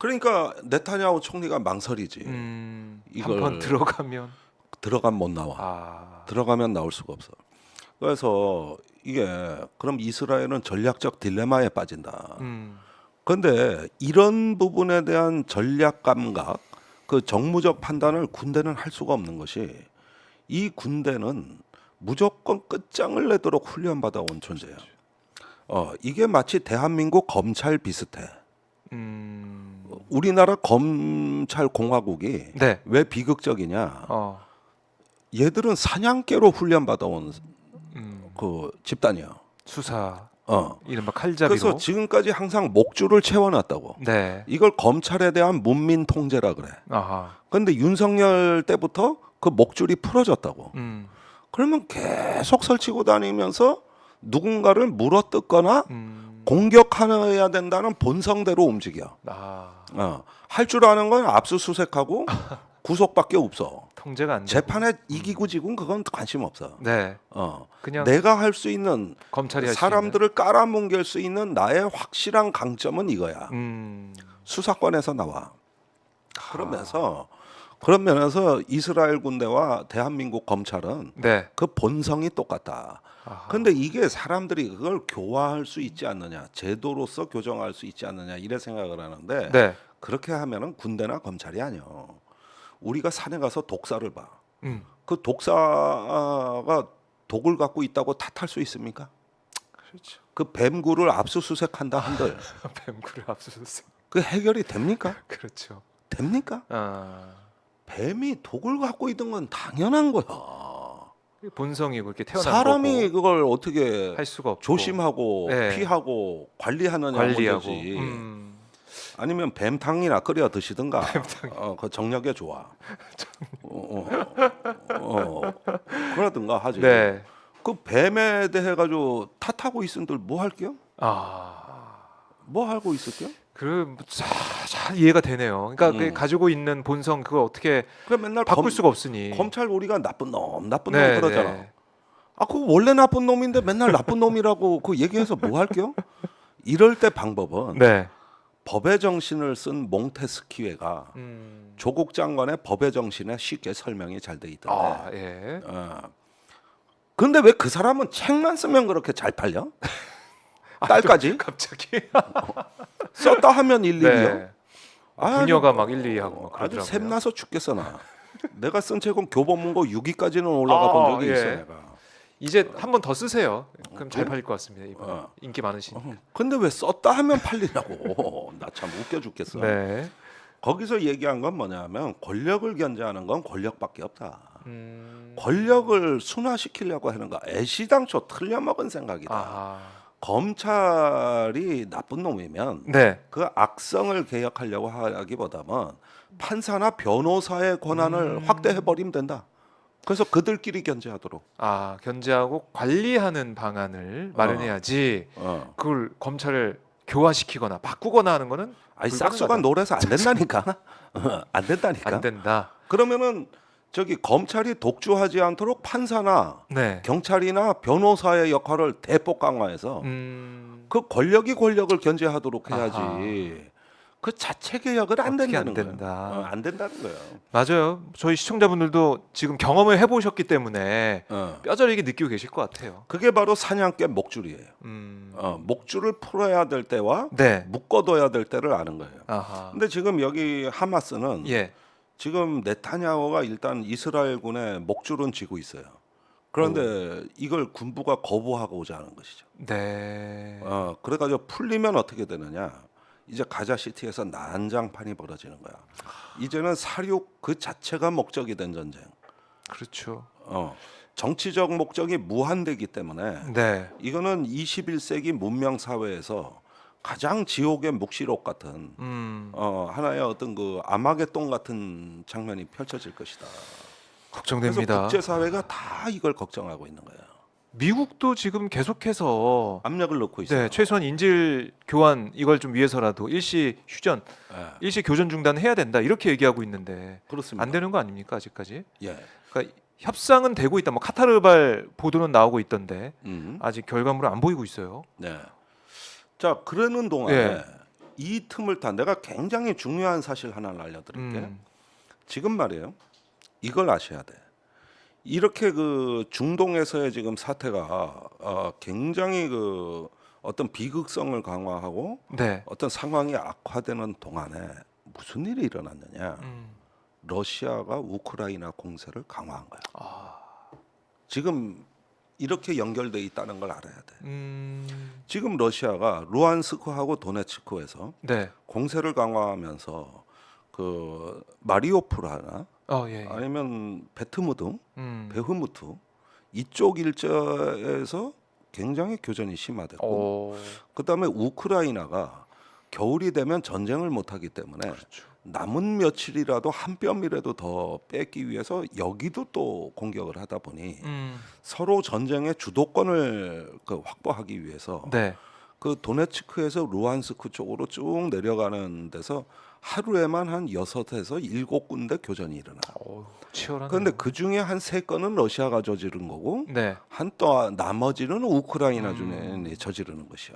그러니까 네타냐후 총리가 망설이지. 이걸 한번 들어가면 들어가면 못 나와. 들어가면 나올 수가 없어. 그래서 이게 그럼 이스라엘은 전략적 딜레마에 빠진다. 그런데 이런 부분에 대한 전략 감각, 그 정무적 판단을 군대는 할 수가 없는 것이 이 군대는 무조건 끝장을 내도록 훈련받아 온 존재야. 이게 마치 대한민국 검찰 비슷해. 우리나라 검찰 공화국이 네. 왜 비극적이냐? 얘들은 얘들은 사냥개로 훈련받아 온 그 집단이야. 수사, 이른바 그래서 칼잡이로. 지금까지 항상 목줄을 채워놨다고. 네. 이걸 검찰에 대한 문민 통제라 그래. 아하. 그런데 윤석열 때부터 그 목줄이 풀어졌다고. 그러면 계속 설치고 다니면서 누군가를 물어뜯거나 공격해야 된다는 본성대로 움직여. 할 줄 아는 건 압수수색하고 구속밖에 없어. 통제가 안 되고. 재판에 이기고 지고 그건 관심 없어. 네. 그냥 내가 할 수 있는 검찰이 할 수 사람들을 깔아뭉갤 수 있는 나의 확실한 강점은 이거야. 있는. 수사권에서 나와. 그러면서 그런 면에서 이스라엘 군대와 대한민국 검찰은 네. 그 본성이 똑같다. 그런데 이게 사람들이 그걸 교화할 수 있지 않느냐, 제도로서 교정할 수 있지 않느냐 이래 생각을 하는데 네. 그렇게 하면은 군대나 검찰이 아니요. 우리가 산에 가서 독사를 봐. 그 독사가 독을 갖고 있다고 탓할 수 있습니까? 그렇죠. 그 뱀굴을 압수수색한다 한들 뱀굴을 압수수색. 그 해결이 됩니까? 그렇죠. 됩니까? 뱀이 독을 갖고 있는 건 당연한 거야. 본성이고 이렇게 태어난 사람이 거고 그걸 어떻게 할 수가 없고 조심하고 네. 피하고 관리하느냐 관리하고. 문제지. 아니면 뱀탕이나 끓여 드시든가. 그 정력에 좋아. 그러든가 하지. 네. 그 뱀에 대해 가지고 탓하고 있은들 뭐 할게요? 뭐 하고 있을게요? 잘 이해가 되네요. 그러니까 그 가지고 있는 본성 그걸 어떻게 그 맨날 바꿀 수가 없으니. 검찰 우리가 나쁜 놈 네, 그러잖아. 네. 그거 원래 나쁜 놈인데 맨날 나쁜 놈이라고 그 얘기해서 뭐 할게요? 이럴 때 방법은 네. 법의 정신을 쓴 몽테스키에가 조국 장관의 법의 정신에 쉽게 설명이 잘 돼 있던데. 예. 근데 왜 그 사람은 책만 쓰면 그렇게 잘 팔려? 딸까지? 갑자기. 썼다 하면 일일이요. 네. 부녀가 막 일일이하고 막 아주 그러더라고요. 샘나서 죽겠어 나. 내가 쓴 책은 교보문고 6위까지는 올라가 본 적이 있어 내가. 이제 한 번 더 쓰세요. 그럼 잘 팔릴 것 같습니다. 이번 인기 많으시니까. 근데 왜 썼다 하면 팔리냐고. 나 참 웃겨 죽겠어. 네. 거기서 얘기한 건 뭐냐면 권력을 견제하는 건 권력밖에 없다. 권력을 순화시키려고 하는 거 애시당초 틀려먹은 생각이다. 검찰이 나쁜 놈이면 네. 그 악성을 개혁하려고 하기보다는 판사나 변호사의 권한을 확대해버리면 된다. 그래서 그들끼리 견제하도록. 견제하고 관리하는 방안을 마련해야지. 그걸 검찰을 교화시키거나 바꾸거나 하는 거는 싹수가 노래서 안 된다니까. 안 된다니까. 안 된다. 그러면은 저기 검찰이 독주하지 않도록 판사나 네. 경찰이나 변호사의 역할을 대폭 강화해서 그 권력이 권력을 견제하도록 해야지. 그 자체 개혁은 안 된다는 거예요. 안 된다는 거예요. 맞아요. 저희 시청자분들도 지금 경험을 해보셨기 때문에 뼈저리게 느끼고 계실 것 같아요. 그게 바로 사냥개 목줄이에요. 목줄을 풀어야 될 때와 네. 묶어둬야 될 때를 아는 거예요. 근데 지금 여기 하마스는 지금 네타냐후가 일단 이스라엘군의 목줄은 쥐고 있어요. 그런데 이걸 군부가 거부하고자 하는 것이죠. 네. 그래가지고 풀리면 어떻게 되느냐? 이제 가자시티에서 난장판이 벌어지는 거야. 이제는 사륙 그 자체가 목적이 된 전쟁. 그렇죠. 정치적 목적이 무한되기 때문에 네. 이거는 21세기 문명 사회에서 가장 지옥의 묵시록 같은 하나의 어떤 그 아마겟돈 같은 장면이 펼쳐질 것이다. 걱정됩니다. 그래서 국제 사회가 다 이걸 걱정하고 있는 거예요. 미국도 지금 계속해서 압력을 넣고 있어요. 네, 최소한 인질 교환 이걸 좀 위해서라도 일시 휴전, 일시 교전 중단 해야 된다 이렇게 얘기하고 있는데 그렇습니다. 안 되는 거 아닙니까 아직까지? 예. 그러니까 협상은 되고 있다. 뭐 카타르발 보도는 나오고 있던데 아직 결과물은 안 보이고 있어요. 네. 자, 그러는 동안에 이 틈을 타 내가 굉장히 중요한 사실 하나를 알려드릴게. 지금 말이에요. 이걸 아셔야 돼. 이렇게 그 중동에서의 지금 사태가 굉장히 그 어떤 비극성을 강화하고 네. 어떤 상황이 악화되는 동안에 무슨 일이 일어났느냐? 러시아가 우크라이나 공세를 강화한 거야. 지금 이렇게 연결돼 있다는 걸 알아야 돼. 지금 러시아가 루안스크하고 도네츠크에서 네. 공세를 강화하면서 그 마리오폴하나 예. 아니면 베트무드, 베흐무트 이쪽 일자에서 굉장히 교전이 심화됐고, 그다음에 우크라이나가 겨울이 되면 전쟁을 못하기 때문에 그렇죠. 남은 며칠이라도 한 뼘이라도 더 뺏기 위해서 여기도 또 공격을 하다 보니 서로 전쟁의 주도권을 그 확보하기 위해서 네. 그 도네츠크에서 루안스크 쪽으로 쭉 내려가는 데서 하루에만 한 6에서 7군데 교전이 일어나. 치열하네요. 그런데 그 중에 한 3건은 러시아가 저지른 거고, 네. 한 또 나머지는 우크라이나 중에 저지르는 것이야.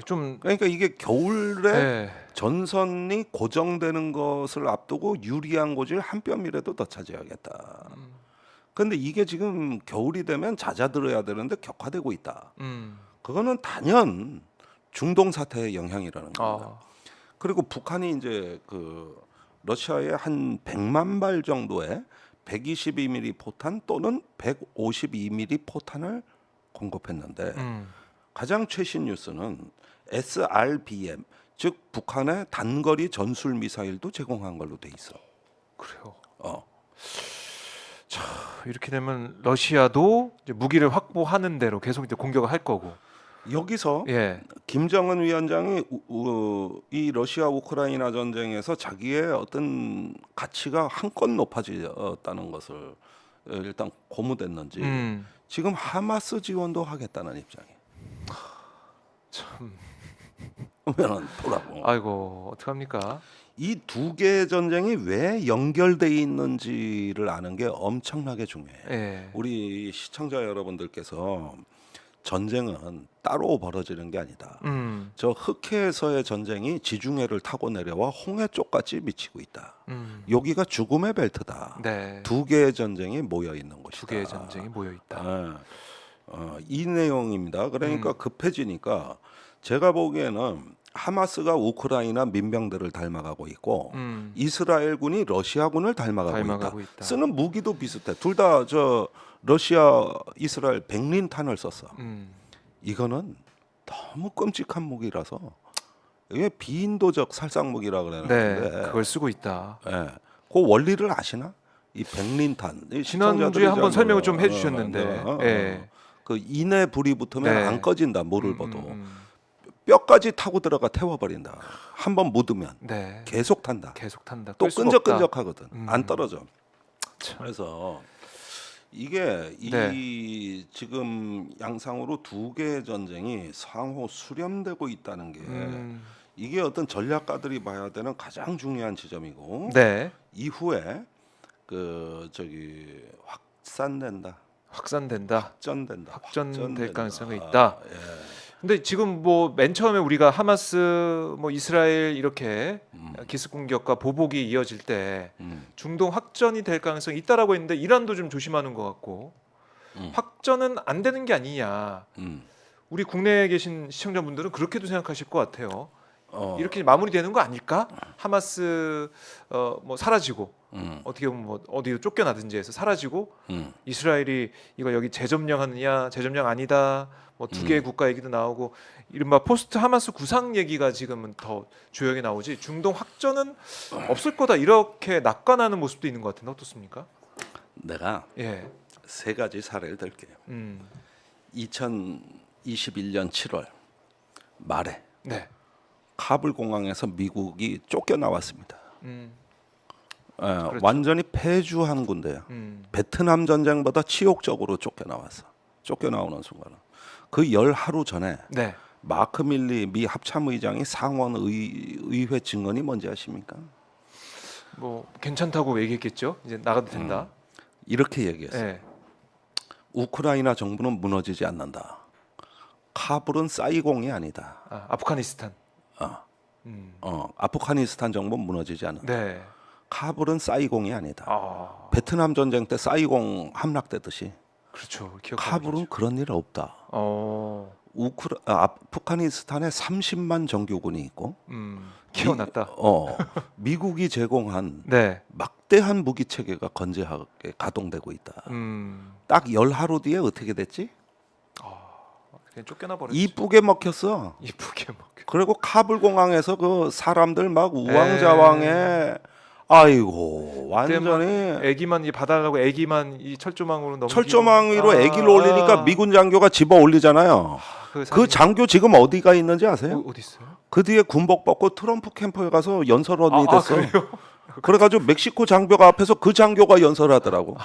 좀 그러니까 이게 겨울에 네. 전선이 고정되는 것을 앞두고 유리한 곳을 한 뼘이라도 더 차지하겠다. 그런데 이게 지금 겨울이 되면 잦아들어야 되는데 격화되고 있다. 그거는 단연 중동 사태의 영향이라는 겁니다. 그리고 북한이 이제 그 러시아에 한 100만 발 정도의 122mm 포탄 또는 152mm 포탄을 공급했는데 가장 최신 뉴스는 SRBM 즉 북한의 단거리 전술 미사일도 제공한 걸로 돼 있어. 그래요. 자, 이렇게 되면 러시아도 이제 무기를 확보하는 대로 계속 이제 공격을 할 거고. 여기서 예. 김정은 위원장이 이 러시아 우크라이나 전쟁에서 자기의 어떤 가치가 한껏 높아졌다는 것을 일단 고무됐는지 지금 하마스 지원도 하겠다는 입장이. 참. 그러면 보라고. 아이고 어떡합니까? 이 두 개의 전쟁이 왜 연결돼 있는지를 아는 게 엄청나게 중요해. 예. 우리 시청자 여러분들께서 전쟁은 따로 벌어지는 게 아니다. 저 흑해에서의 전쟁이 지중해를 타고 내려와 홍해 쪽까지 미치고 있다. 여기가 죽음의 벨트다. 네. 두 개의 전쟁이 모여 있는 것이다. 두 개의 전쟁이 모여 있다. 이 내용입니다. 그러니까 급해지니까 제가 보기에는 하마스가 우크라이나 민병대를 닮아가고 있고 이스라엘군이 러시아군을 닮아가고 있다. 쓰는 무기도 비슷해. 둘 다 저 러시아 이스라엘 백린탄을 썼어. 이거는 너무 끔찍한 무기라서 이게 비인도적 살상 무기라 그러는데 네, 그걸 쓰고 있다. 예, 그 원리를 아시나? 이 백린탄. 이 지난주에 한번 설명을 좀 해주셨는데, 예. 그 인에 불이 붙으면 네. 안 꺼진다. 물을 봐도 뼈까지 타고 들어가 태워버린다. 한번 묻으면 네. 계속 탄다. 계속 탄다. 또 끌 수가 없다. 끈적끈적하거든. 안 떨어져. 그래서 이게 네. 이 지금 양상으로 두 개의 전쟁이 상호 수렴되고 있다는 게 이게 어떤 전략가들이 봐야 되는 가장 중요한 지점이고 네. 이후에 그 저기 확산된다. 확산된다. 확전된다. 확전될 가능성이 있다. 예. 근데 지금 뭐 맨 처음에 우리가 하마스 뭐 이스라엘 이렇게 기습 공격과 보복이 이어질 때 중동 확전이 될 가능성이 있다라고 했는데 이란도 좀 조심하는 것 같고 확전은 안 되는 게 아니냐. 우리 국내에 계신 시청자분들은 그렇게도 생각하실 것 같아요. 이렇게 마무리되는 거 아닐까? 하마스 뭐 사라지고 어떻게 보면 뭐 어디로 쫓겨나든지 해서 사라지고 이스라엘이 이거 여기 재점령하느냐 재점령 아니다 뭐 두 개의 국가 얘기도 나오고 이른바 포스트 하마스 구상 얘기가 지금은 더 주요하게 나오지 중동 확전은 없을 거다 이렇게 낙관하는 모습도 있는 것 같은데 어떻습니까? 내가 예. 세 가지 사례를 들게요. 2021년 7월 말에 네. 카불 공항에서 미국이 쫓겨나왔습니다. 그렇죠. 완전히 폐주한 군데야. 베트남 전쟁보다 치욕적으로 쫓겨나왔어. 쫓겨나오는 순간은 그 열 하루 전에 네. 마크 밀리 미 합참의장이 상원 의회 증언이 뭔지 아십니까? 뭐 괜찮다고 얘기했겠죠. 이제 나가도 된다. 이렇게 얘기했어요. 네. 우크라이나 정부는 무너지지 않는다. 카불은 사이공이 아니다. 아프가니스탄. 아프가니스탄 정부는 무너지지 않는다. 네. 카불은 사이공이 아니다. 아, 베트남 전쟁 때 사이공 함락되듯이 그렇죠. 기억하고 카불은 계시죠. 그런 일 없다. 어, 아프가니스탄에 30만 정규군이 있고 기어났다. 미국이 제공한 네. 막대한 무기 체계가 건재하게 가동되고 있다. 음, 딱 열 하루 뒤에 어떻게 됐지? 그냥 쫓겨나 버렸죠. 이쁘게 먹혔어. 이쁘게 먹. 그리고 카불 공항에서 그 사람들 막 우왕좌왕에 아이고 완전히 애기만 이 바다라고 애기만 이 철조망으로 넘기고 철조망 위로 애기를 올리니까 미군 장교가 집어 올리잖아요. 그 그 장교 지금 어디가 있는지 아세요? 어디 있어요? 그 뒤에 군복 벗고 트럼프 캠프에 가서 연설원이 됐어. 그래요? 그래가지고 멕시코 장교가 앞에서 그 장교가 연설하더라고.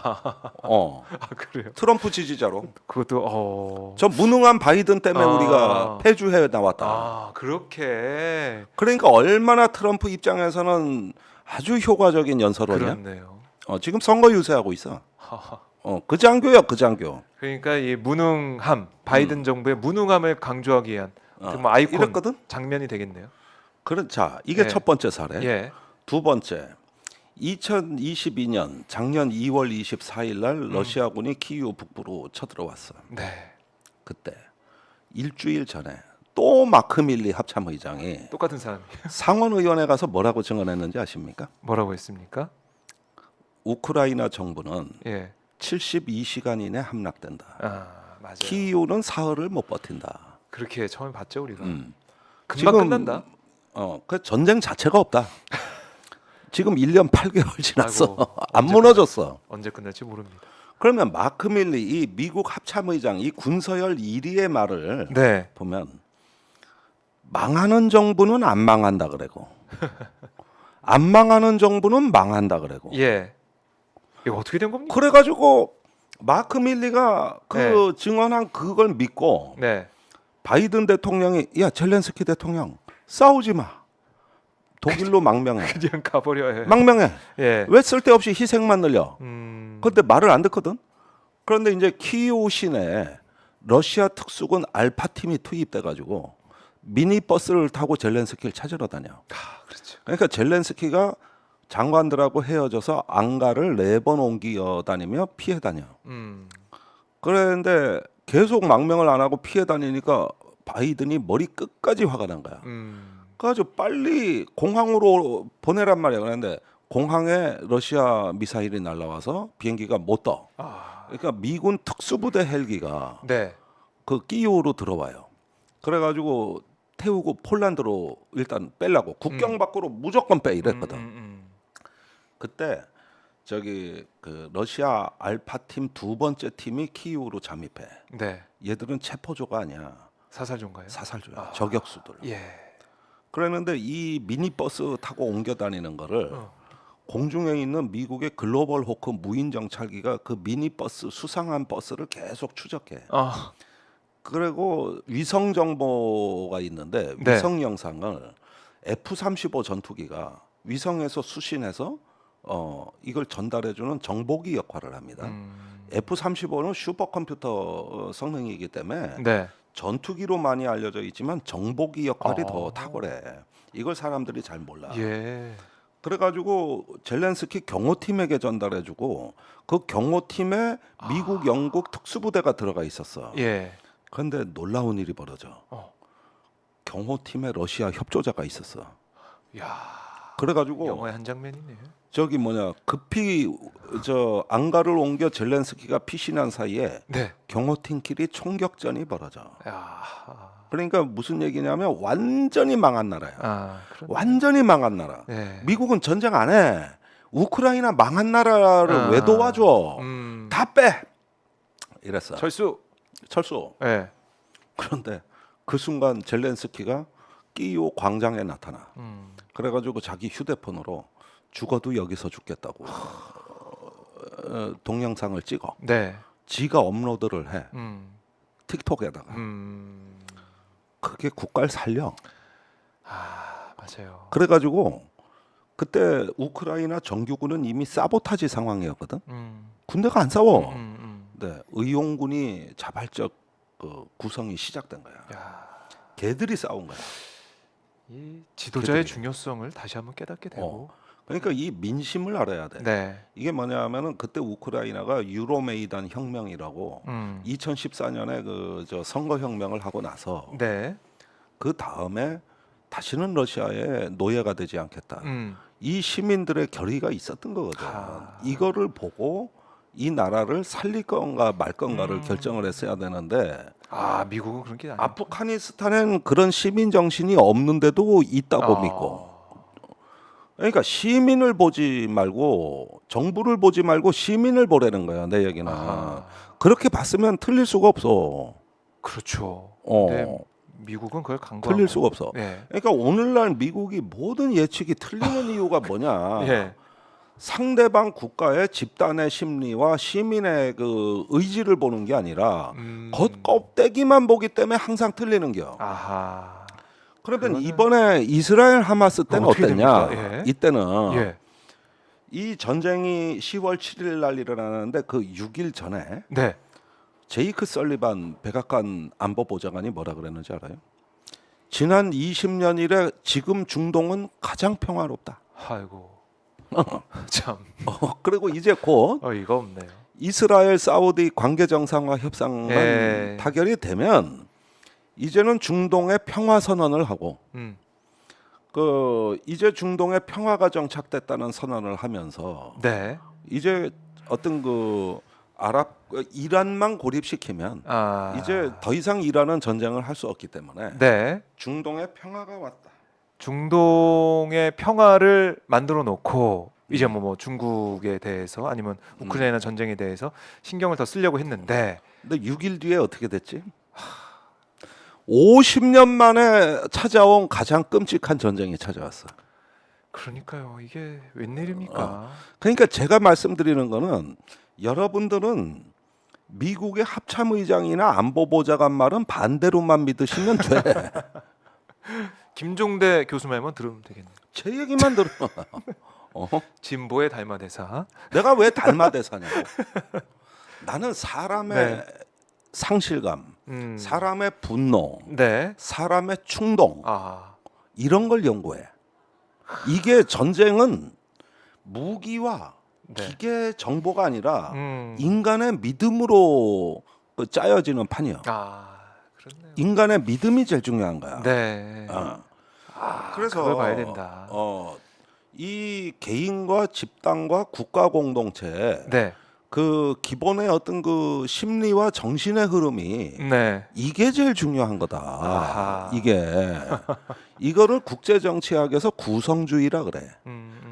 그래요? 트럼프 지지자로. 그것도 저 무능한 바이든 때문에 우리가 패주해 나왔다. 그렇게 그러니까 얼마나 트럼프 입장에서는 아주 효과적인 연설원이야. 그렇네요. 지금 선거 유세하고 있어. 그 장교야, 그 장교. 그러니까 이 무능함 바이든 정부의 무능함을 강조하기 위한 뭐 아이콘 이랬거든. 장면이 되겠네요. 자, 이게 예. 첫 번째 사례. 예. 두 번째, 2022년 작년 2월 24일 날 러시아군이 키이우 북부로 쳐들어왔어. 네. 그때 일주일 전에 또 마크 밀리 합참의장이 똑같은 사람이 상원의원에 가서 뭐라고 증언했는지 아십니까? 뭐라고 했습니까? 우크라이나 정부는 예. 72시간 이내 함락된다. 맞아요. 키이우는 사흘을 못 버틴다. 그렇게 처음 봤죠 우리가. 금방 지금, 끝난다. 그 전쟁 자체가 없다. 지금 1년 8개월 지났어. 아이고, 안 무너졌어. 언제 끝날지 모릅니다. 그러면 마크 밀리 이 미국 합참의장 이 군서열 1위의 말을 네. 보면 망하는 정부는 안 망한다 그래고 안 망하는 정부는 망한다 그래고 예. 이거 어떻게 된 겁니까? 그래가지고 마크 밀리가 그 네. 증언한 그걸 믿고 네. 바이든 대통령이 야 젤렌스키 대통령 싸우지 마 독일로 망명해 그냥 가버려요. 망명해 예. 왜 쓸데없이 희생만 늘려 음. 그런데 말을 안 듣거든. 그런데 이제 키이우 시내에 러시아 특수군 알파 팀이 투입돼 가지고 미니 버스를 타고 젤렌스키를 찾으러 다녀. 그렇죠. 그러니까 젤렌스키가 장관들하고 헤어져서 앙가를 4번 옮겨 다니며 피해 다녀. 그런데 계속 망명을 안 하고 피해 다니니까 바이든이 머리 끝까지 화가 난 거야. 그래가지고 빨리 공항으로 보내란 말이야. 그런데 공항에 러시아 미사일이 날라와서 비행기가 못 떠. 그러니까 미군 특수부대 헬기가 네. 그 키이우로 들어와요. 그래가지고 태우고 폴란드로 일단 빼려고 국경 밖으로 무조건 빼 이랬거든. 그때 저기 그 러시아 알파 팀 두 번째 팀이 키이우로 잠입해. 네. 얘들은 체포조가 아니야. 사살조인가요? 사살조야. 저격수들. 예. 그랬는데 이 미니버스 타고 옮겨 다니는 거를 공중에 있는 미국의 글로벌 호크 무인 정찰기가 그 미니버스 수상한 버스를 계속 추적해. 그리고 위성 정보가 있는데 네. 위성 영상을 F-35 전투기가 위성에서 수신해서 이걸 전달해주는 정보기 역할을 합니다. F-35는 슈퍼컴퓨터 성능이기 때문에 네. 전투기로 많이 알려져 있지만 정보기 역할이 더 탁월해. 이걸 사람들이 잘 몰라. 예. 그래가지고 젤렌스키 경호팀에게 전달해주고 그 경호팀에 미국, 영국 특수부대가 들어가 있었어. 예. 그런데 놀라운 일이 벌어져. 경호팀에 러시아 협조자가 있었어. 야. 그래가지고 영화의 한 장면이네. 저기 급히 저 앙가를 옮겨 젤렌스키가 피신한 사이에 네. 경호팀끼리 총격전이 벌어져. 야. 그러니까 무슨 얘기냐면 완전히 망한 나라야. 그런. 완전히 망한 나라. 네. 미국은 전쟁 안 해. 우크라이나 망한 나라를 왜 도와줘? 다 빼. 이랬어. 철수. 예. 그런데 그 순간 젤렌스키가 키이우 광장에 나타나. 그래가지고 자기 휴대폰으로 죽어도 여기서 죽겠다고 동영상을 찍어. 네. 지가 업로드를 해. 틱톡에다가. 그게 국가를 살려. 맞아요. 그래가지고 그때 우크라이나 정규군은 이미 사보타지 상황이었거든. 군대가 안 싸워. 네, 의용군이 자발적 그 구성이 시작된 거야. 야. 걔들이 싸운 거야. 이 지도자의 그들이. 중요성을 다시 한번 깨닫게 되고. 그러니까 이 민심을 알아야 돼. 네. 이게 뭐냐면은 그때 우크라이나가 유로메이단 혁명이라고 2014년에 그 저 선거 혁명을 하고 나서 네. 그 다음에 다시는 러시아의 노예가 되지 않겠다. 음. 이 시민들의 결의가 있었던 거거든. 아. 이거를 보고 이 나라를 살릴 건가 말 건가를 결정을 했어야 되는데 아, 미국은 그런 게 아니에요. 아프가니스탄엔 그런 시민 정신이 없는데도 있다고 믿고. 그러니까 시민을 보지 말고 정부를 보지 말고 시민을 보라는 거야 내 얘기는. 아하. 그렇게 봤으면 틀릴 수가 없어. 그렇죠. 어, 근데 미국은 그걸 간과하고. 틀릴 수가 없어. 네. 그러니까 오늘날 미국이 모든 예측이 틀리는 이유가 뭐냐? 예. 상대방 국가의 집단의 심리와 시민의 그 의지를 보는 게 아니라 겉 껍데기만 보기 때문에 항상 틀리는겨. 아하. 그러면 그거는- 이번에 이스라엘 하마스 때는 어떻게 어땠냐? 됩니까? 예. 이때는 예. 이 전쟁이 10월 7일 날 일어나는데 그 6일 전에 네. 제이크 설리반 백악관 안보보좌관이 뭐라 그랬는지 알아요? 지난 20년 이래 지금 중동은 가장 평화롭다. 아이고. 참 그리고 이제 곧 어이가 없네요. 이스라엘 사우디 관계 정상화 협상만 예. 타결이 되면 이제는 중동의 평화 선언을 하고 음. 그 이제 중동의 평화가 정착됐다는 선언을 하면서 네. 이제 어떤 그 이란만 고립시키면 아. 이제 더 이상 이란은 전쟁을 할 수 없기 때문에 네. 중동의 평화가 왔다. 중동의 평화를 만들어 놓고 이제 뭐 중국에 대해서 아니면 우크라이나 전쟁에 대해서 신경을 더 쓰려고 했는데 근데 6일 뒤에 어떻게 됐지? 50년 만에 찾아온 가장 끔찍한 전쟁이 찾아왔어. 그러니까요. 이게 웬일입니까? 그러니까 제가 말씀드리는 거는 여러분들은 미국의 합참의장이나 안보보좌관 말은 반대로만 믿으시면 돼. 김종대 교수 말만 들으면 되겠네요. 제 얘기만 들어. 진보의 달마대사. 내가 왜 달마대사냐고. 나는 사람의 네. 상실감, 음. 사람의 분노, 네. 사람의 충동 아. 이런 걸 연구해. 이게 전쟁은 무기와 네. 기계 정보가 아니라 음. 인간의 믿음으로 그 짜여지는 판이야. 아, 그렇네요. 인간의 믿음이 제일 중요한 거야. 네. 어. 아, 그래서 그걸 봐야 된다. 이 개인과 집단과 국가 공동체 네. 그 기본의 어떤 그 심리와 정신의 흐름이 네. 이게 제일 중요한 거다. 아하. 이게 이거를 국제 정치학에서 구성주의라 그래.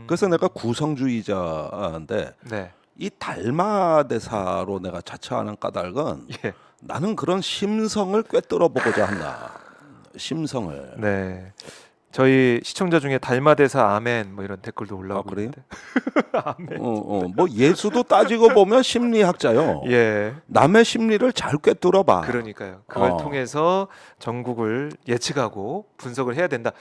그래서 내가 구성주의자인데 네. 이 달마대사로 내가 자처하는 까닭은 예. 나는 그런 심성을 꿰뚫어 보고자 한다. 심성을. 네. 저희 시청자 중에 달마대사 아멘 뭐 이런 댓글도 올라오고 그래요? 있는데. 뭐 예수도 따지고 보면 심리학자요. 예. 남의 심리를 잘 꿰뚫어 봐. 그러니까요. 그걸 통해서 전국을 예측하고 분석을 해야 된다.